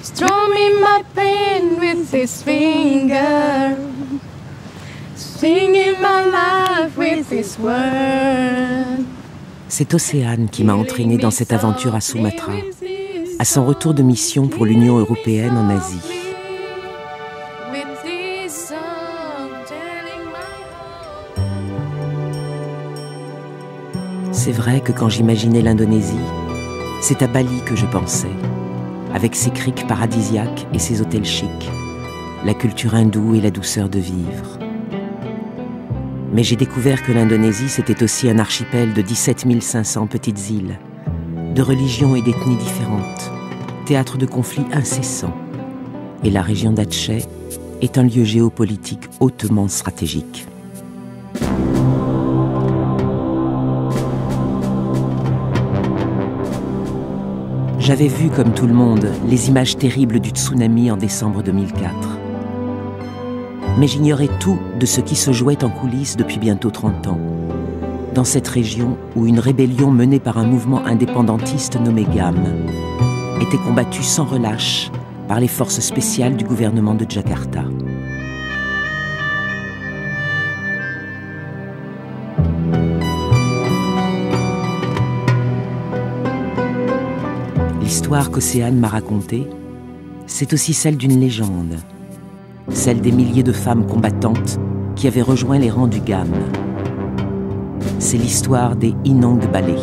strumming my pain with his finger, singing my life with his word. C'est Océane qui m'a entraînée dans cette aventure à Sumatra, à son retour de mission pour l'Union européenne en Asie. C'est vrai que quand j'imaginais l'Indonésie, c'est à Bali que je pensais, avec ses criques paradisiaques et ses hôtels chics, la culture hindoue et la douceur de vivre. Mais j'ai découvert que l'Indonésie, c'était aussi un archipel de 17 500 petites îles, de religions et d'ethnies différentes, théâtre de conflits incessants. Et la région d'Aceh est un lieu géopolitique hautement stratégique. J'avais vu, comme tout le monde, les images terribles du tsunami en décembre 2004. Mais j'ignorais tout de ce qui se jouait en coulisses depuis bientôt 30 ans, dans cette région où une rébellion menée par un mouvement indépendantiste nommé GAM était combattue sans relâche par les forces spéciales du gouvernement de Jakarta. L'histoire qu'Océane m'a racontée, c'est aussi celle d'une légende, celle des milliers de femmes combattantes qui avaient rejoint les rangs du GAM. C'est l'histoire des Inong Balé.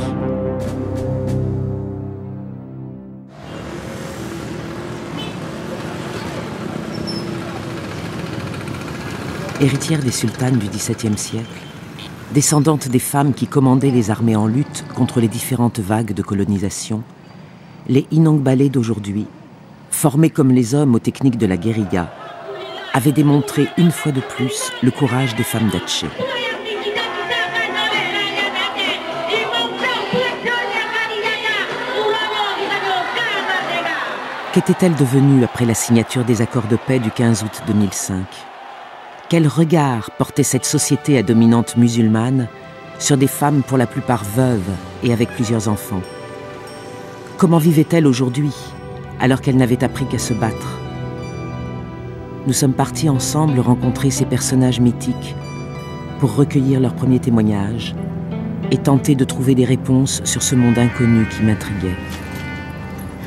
Héritière des sultanes du XVIIe siècle, descendante des femmes qui commandaient les armées en lutte contre les différentes vagues de colonisation, les Inong Balé d'aujourd'hui, formés comme les hommes aux techniques de la guérilla, avaient démontré une fois de plus le courage des femmes d'Aceh. Qu'étaient-elles devenues après la signature des accords de paix du 15 août 2005 ? Quel regard portait cette société à dominante musulmane sur des femmes pour la plupart veuves et avec plusieurs enfants ? Comment vivaient-elles aujourd'hui, alors qu'elles n'avaient appris qu'à se battre ? Nous sommes partis ensemble rencontrer ces personnages mythiques pour recueillir leurs premiers témoignages et tenter de trouver des réponses sur ce monde inconnu qui m'intriguait.